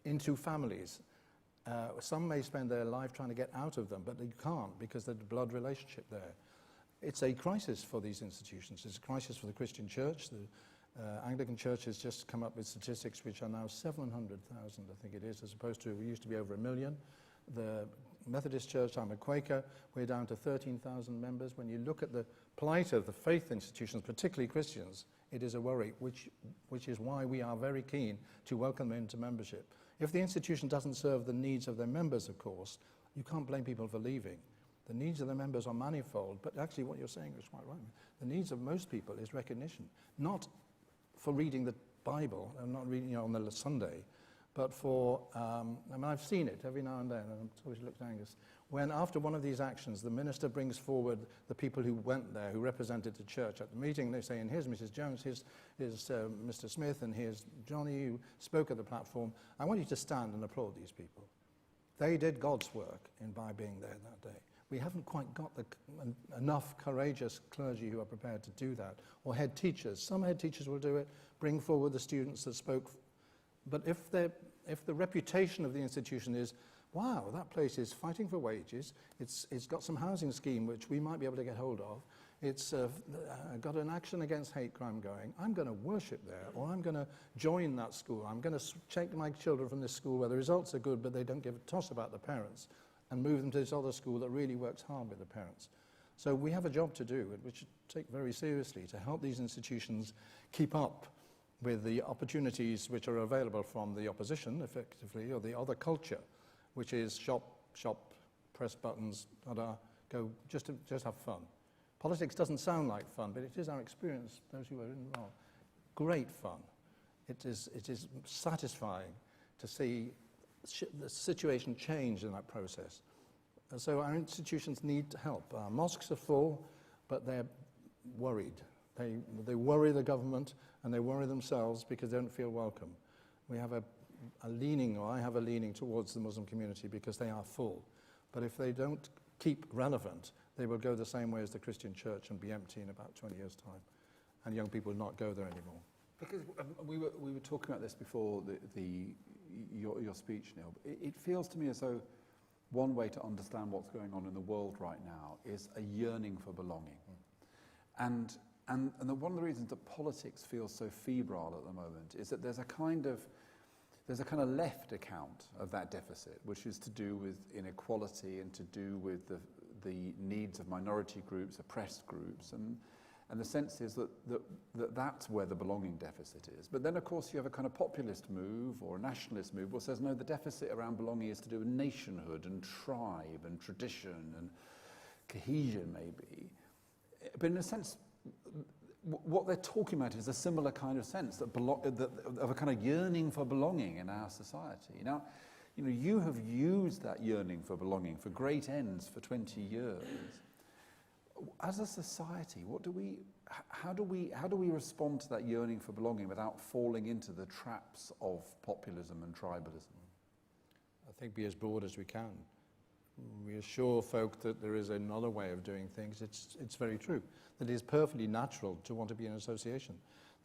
into families. Some may spend their life trying to get out of them, but they can't because there's a blood relationship there. It's a crisis for these institutions. It's a crisis for the Christian church. The Anglican Church has just come up with statistics which are now 700,000, I think it is, as opposed to, we used to be over 1 million. The Methodist Church, I'm a Quaker, we're down to 13,000 members. When you look at the plight of the faith institutions, particularly Christians, it is a worry, which is why we are very keen to welcome them into membership. If the institution doesn't serve the needs of their members, of course, you can't blame people for leaving. The needs of the members are manifold, but actually what you're saying is quite right. The needs of most people is recognition, not for reading the Bible, and not reading it on the Sunday, but for, I've seen it every now and then, and I'm always looked at Angus, when after one of these actions, the minister brings forward the people who went there, who represented the church at the meeting, they say, and here's Mrs. Jones, here's Mr. Smith, and here's Johnny, who spoke at the platform. I want you to stand and applaud these people. They did God's work by being there that day. We haven't quite got enough courageous clergy who are prepared to do that, or head teachers. Some head teachers will do it, bring forward the students that spoke. But if the reputation of the institution is, wow, that place is fighting for wages, it's got some housing scheme which we might be able to get hold of, it's got an action against hate crime going, I'm going to worship there, or I'm going to join that school, I'm going to take my children from this school where the results are good but they don't give a toss about the parents, and move them to this other school that really works hard with the parents. So we have a job to do, which we take very seriously, to help these institutions keep up with the opportunities which are available from the opposition, effectively, or the other culture, which is shop, press buttons, go, just have fun. Politics doesn't sound like fun, but it is our experience, those who are involved. Great fun. It is satisfying to see the situation change in that process. And so our institutions need help. Our mosques are full, but they're worried. They worry the government and they worry themselves because they don't feel welcome. We have a leaning, or I have a leaning towards the Muslim community because they are full. But if they don't keep relevant, they will go the same way as the Christian church and be empty in about 20 years' time. And young people will not go there anymore. Because we were talking about this before your speech, Neil. It feels to me as though one way to understand what's going on in the world right now is a yearning for belonging. And one of the reasons that politics feels so febrile at the moment is that there's a kind of left account of that deficit, which is to do with inequality and to do with the needs of minority groups, oppressed groups, and the sense is that's where the belonging deficit is. But then, of course, you have a kind of populist move or a nationalist move which says, no, the deficit around belonging is to do with nationhood and tribe and tradition and cohesion, maybe. But in a sense, what they're talking about is a similar kind of sense of a kind of yearning for belonging in our society. Now, you have used that yearning for belonging for great ends for 20 years. As a society, how do we respond to that yearning for belonging without falling into the traps of populism and tribalism? I think be as broad as we can. We assure folk that there is another way of doing things. It's very true. That it is perfectly natural to want to be in association.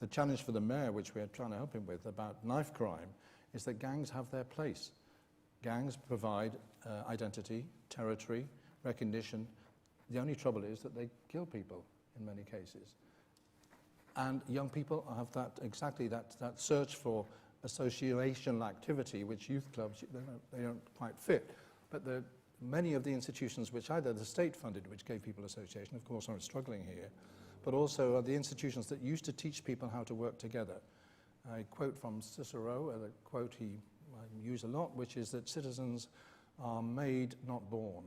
The challenge for the mayor, which we're trying to help him with about knife crime, is that gangs have their place. Gangs provide identity, territory, recognition. The only trouble is that they kill people in many cases. And young people have that search for associational activity, which youth clubs, they don't quite fit. But many of the institutions which either the state funded, which gave people association, of course, are struggling here, but also are the institutions that used to teach people how to work together. I quote from Cicero, a quote he use a lot, which is that citizens are made, not born.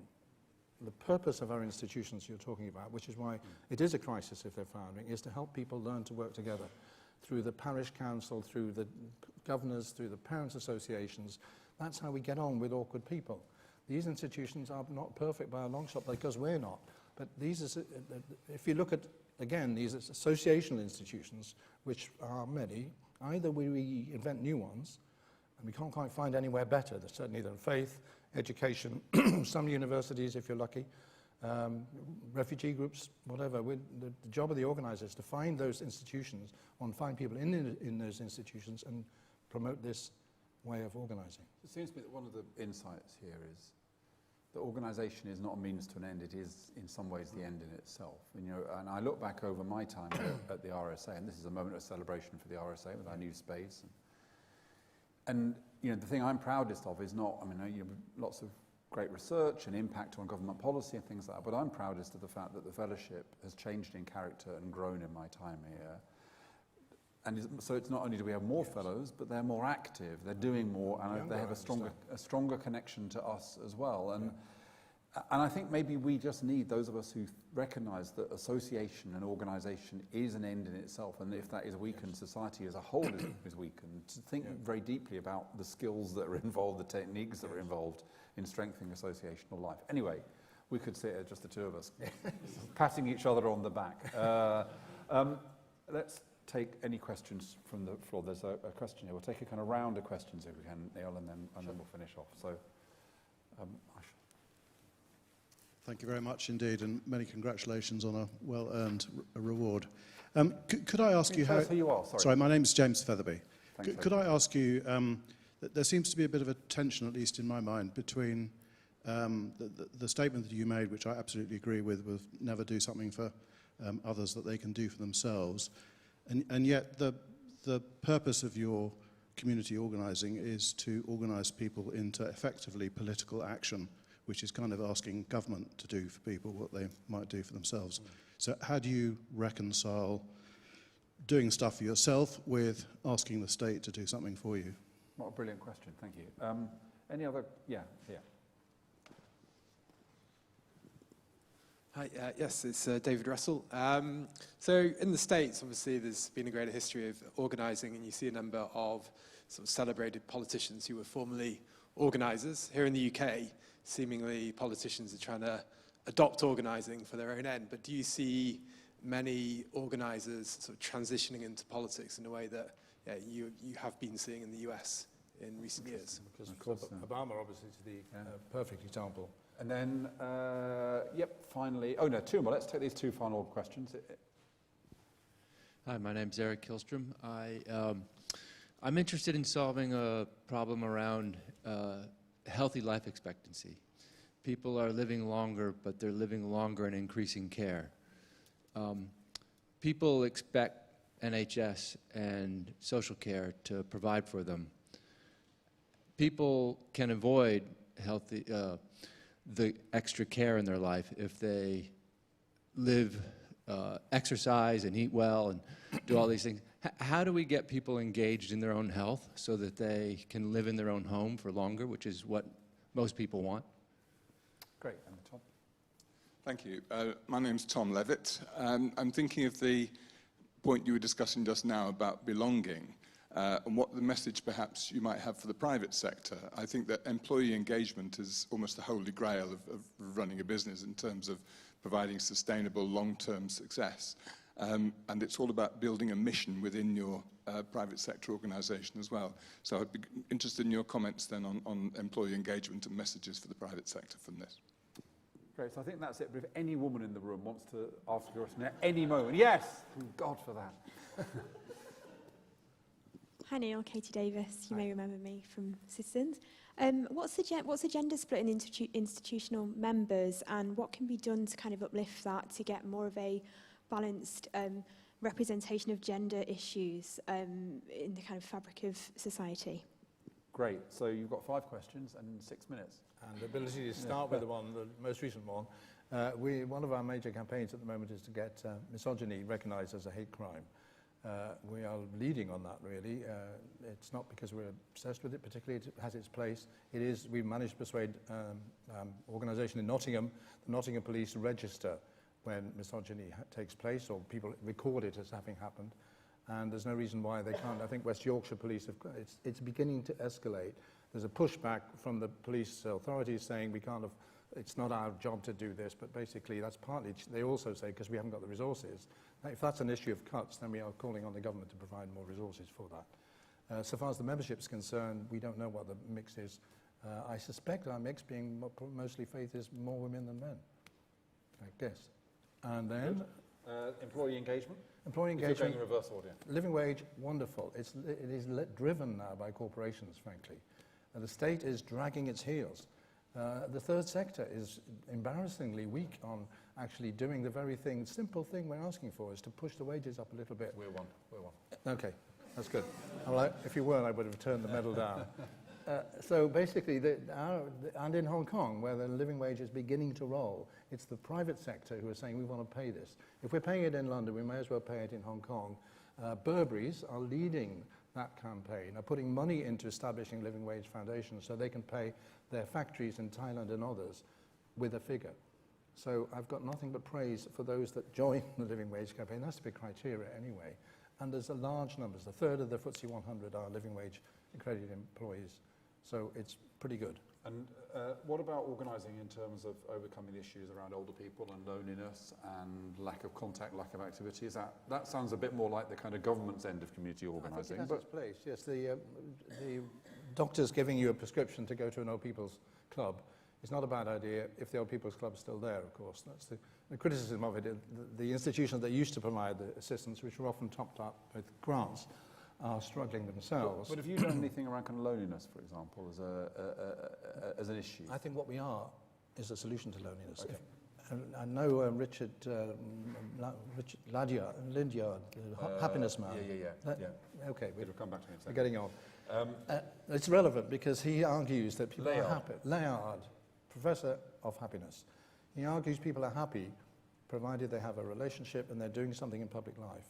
The purpose of our institutions you're talking about, which is why it is a crisis if they're founding, is to help people learn to work together through the parish council, through the governors, through the parents' associations. That's how we get on with awkward people. These institutions are not perfect by a long shot because we're not. But these, if you look at, again, these associational institutions, which are many, either we invent new ones, and we can't quite find anywhere better, certainly than faith, education, some universities, if you're lucky, refugee groups, whatever. The job of the organisers is to find those institutions, and find people in those institutions and promote this way of organising. It seems to me that one of the insights here is that organisation is not a means to an end, it is in some ways the end in itself. And, you know, and I look back over my time at the RSA, and this is a moment of celebration for the RSA with our new space. And you know, the thing I'm proudest of is not, I mean, you know, lots of great research and impact on government policy and things like that, but I'm proudest of the fact that the fellowship has changed in character and grown in my time here. And so it's not only do we have more fellows, but they're more active, they're doing more, and they have a stronger connection to us as well. And and I think maybe we just need those of us who recognise that association and organisation is an end in itself, and if that is weakened, society as a whole is weakened, to think very deeply about the skills that are involved, the techniques that are involved in strengthening associational life. Anyway, we could sit here, just the two of us, patting each other on the back. Let's take any questions from the floor. There's a question here. We'll take a kind of round of questions if we can, Neil, and then we'll finish off. So, Thank you very much indeed, and many congratulations on a well-earned reward. Could I ask you tell us who you are? Sorry, my name's James Featherby. Thanks, Could I ask you, that there seems to be a bit of a tension, at least in my mind, between the statement that you made, which I absolutely agree with never do something for others that they can do for themselves, and yet the purpose of your community organising is to organise people into effectively political action, which is kind of asking government to do for people what they might do for themselves. So how do you reconcile doing stuff for yourself with asking the state to do something for you? what a brilliant question. Thank you. Any other? Yeah. Hi, yes, it's David Russell. So in the States, obviously, there's been a greater history of organising, and you see a number of sort of celebrated politicians who were formerly organisers. Here in the UK, seemingly politicians are trying to adopt organising for their own end. But do you see many organisers sort of transitioning into politics in a way that you have been seeing in the US in recent years? Because Obama, obviously, is the perfect example. And then, finally, two more. Let's take these two final questions. Hi, my name's Eric Kilstrom. I'm interested in solving a problem around healthy life expectancy. People are living longer, but they're living longer in increasing care. People expect NHS and social care to provide for them. People can avoid the extra care in their life if they live, exercise and eat well and do all these things. How do we get people engaged in their own health so that they can live in their own home for longer, which is what most people want? Great. And Tom? Thank you. My name's Tom Levitt. I'm thinking of the point you were discussing just now about belonging and what the message perhaps you might have for the private sector. I think that employee engagement is almost the holy grail of running a business in terms of providing sustainable long-term success. And it's all about building a mission within your private sector organisation as well. So I'd be interested in your comments then on employee engagement and messages for the private sector from this. Great, so I think that's it. But if any woman in the room wants to ask a question at any moment, yes, thank God for that. Hi Neil, Katie Davis. You may remember me from Citizens. What's the gender split in institutional members, and what can be done to kind of uplift that to get more of a balanced representation of gender issues in the kind of fabric of society? Great. So you've got 5 questions and 6 minutes. And the ability to start with the most recent one. One of our major campaigns at the moment is to get misogyny recognised as a hate crime. We are leading on that, really. It's not because we're obsessed with it, particularly it has its place. It is, we've managed to persuade organisation in Nottingham, the Nottingham police register when misogyny takes place, or people record it as having happened. And there's no reason why they can't. I think West Yorkshire police have, it's beginning to escalate. There's a pushback from the police authorities saying we can't have, it's not our job to do this, but basically that's partly, they also say, because we haven't got the resources. If that's an issue of cuts, then we are calling on the government to provide more resources for that. So far as the membership is concerned, we don't know what the mix is. I suspect our mix, being mostly faith, is more women than men, I guess. And then... employee engagement? Employee engagement. If you're going reverse order. Living wage, wonderful. It is driven now by corporations, frankly. The state is dragging its heels. The third sector is embarrassingly weak on actually doing the very thing, simple thing we're asking for, is to push the wages up a little bit. We're one. Okay, that's good. Well, if you weren't, I would have turned the medal down. So basically, and in Hong Kong, where the living wage is beginning to roll, it's the private sector who are saying we want to pay this. If we're paying it in London, we may as well pay it in Hong Kong. Burberry's are leading that campaign, are putting money into establishing living wage foundations so they can pay their factories in Thailand and others with a figure. So I've got nothing but praise for those that join the living wage campaign. That's the big criteria anyway. And there's a large numbers. A third of the FTSE 100 are living wage accredited employees. So it's pretty good. And what about organising in terms of overcoming the issues around older people and loneliness and lack of contact, lack of activity? Is that sounds a bit more like the kind of government's end of community organising. I think it has its place. Yes, the doctor's giving you a prescription to go to an old people's club. It's not a bad idea if the old people's club's still there, of course. That's the criticism of it. The institutions that used to provide the assistance, which were often topped up with grants, are struggling themselves. But have you done anything around kind of loneliness, for example, as an issue? I think what we are is a solution to loneliness. Okay. I know Richard Lydiard, happiness man. Yeah. Okay, We'll come back to him in a we're second. getting on. It's relevant because he argues that people are happy. Layard, professor of happiness. He argues people are happy provided they have a relationship and they're doing something in public life.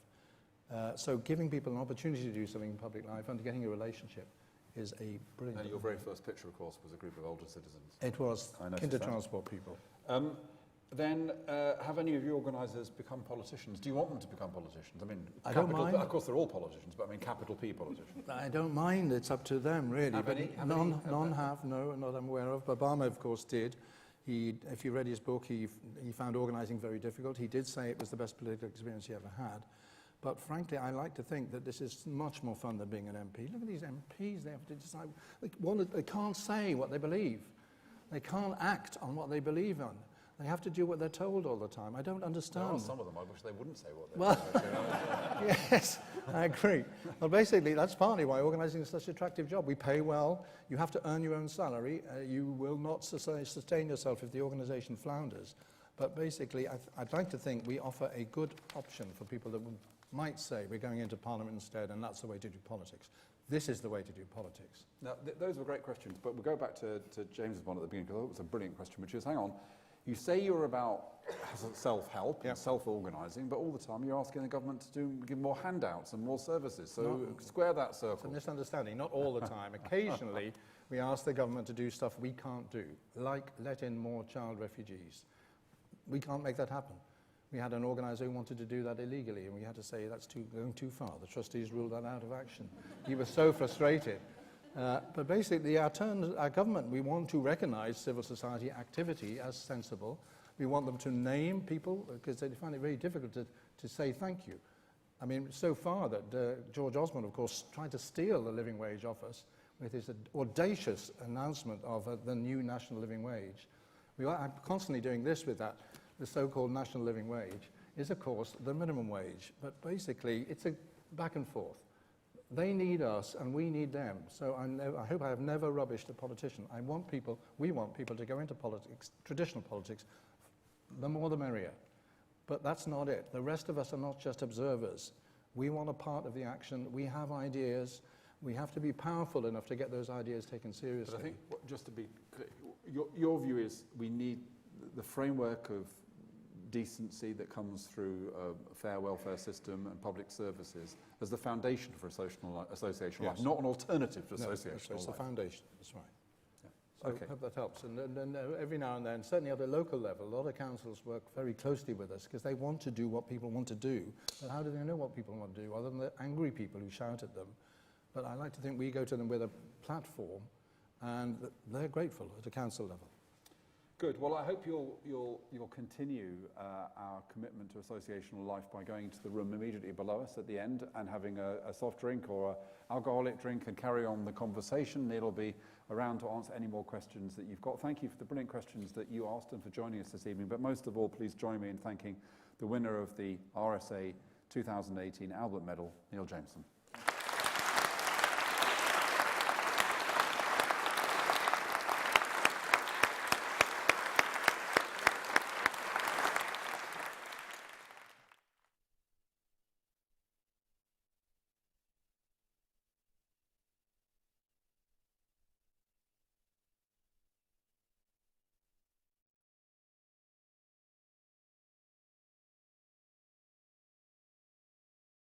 So giving people an opportunity to do something in public life and getting a relationship is a brilliant... And your very first picture, of course, was a group of older citizens. It was kinder transport people. Then, have any of your organisers become politicians? Do you want them to become politicians? I mean, I don't mind. Of course, they're all politicians, but I mean, capital P politicians. I don't mind. It's up to them, really. Have but any? None have, no, not I'm aware of. Obama, of course, did. If you read his book, he found organising very difficult. He did say it was the best political experience he ever had. But frankly, I like to think that this is much more fun than being an MP. Look at these MPs, they have to decide. They can't say what they believe. They can't act on what they believe on. They have to do what they're told all the time. I don't understand. There are some of them, I wish they wouldn't say what they believe. Yes, I agree. Well, basically, that's partly why organising is such an attractive job. We pay well. You have to earn your own salary. You will not sustain yourself if the organisation flounders. But basically, I'd like to think we offer a good option for people that might say we're going into Parliament instead and that's the way to do politics. This is the way to do politics. Now, those were great questions, but we'll go back to James's one at the beginning, because it was a brilliant question, which is, hang on, you say you're about self-help and self-organising, but all the time you're asking the government to give more handouts and more services, so square that circle. It's a misunderstanding, not all the time. Occasionally, we ask the government to do stuff we can't do, like let in more child refugees. We can't make that happen. We had an organiser who wanted to do that illegally, and we had to say that's going too far. The trustees ruled that out of action. He was so frustrated. But basically, our government, we want to recognise civil society activity as sensible. We want them to name people, because they find it very difficult to say thank you. I mean, so far that George Osborne, of course, tried to steal the living wage off us with his audacious announcement of the new national living wage. I'm constantly doing this with that. The so-called national living wage is, of course, the minimum wage. But basically, it's a back and forth. They need us, and we need them. So I hope I have never rubbished a politician. We want people to go into politics, traditional politics, the more the merrier. But that's not it. The rest of us are not just observers. We want a part of the action. We have ideas. We have to be powerful enough to get those ideas taken seriously. But I think, just to be clear, your view is we need the framework of decency that comes through a fair welfare system and public services as the foundation for associational life, not an alternative to associational life. It's the foundation, that's right. So Okay. I hope that helps. And then every now and then, certainly at the local level, a lot of councils work very closely with us because they want to do what people want to do. But how do they know what people want to do other than the angry people who shout at them? But I like to think we go to them with a platform and they're grateful at a council level. Good. Well, I hope you'll continue our commitment to associational life by going to the room immediately below us at the end and having a soft drink or an alcoholic drink and carry on the conversation. Neil will be around to answer any more questions that you've got. Thank you for the brilliant questions that you asked and for joining us this evening. But most of all, please join me in thanking the winner of the RSA 2018 Albert Medal, Neil Jameson.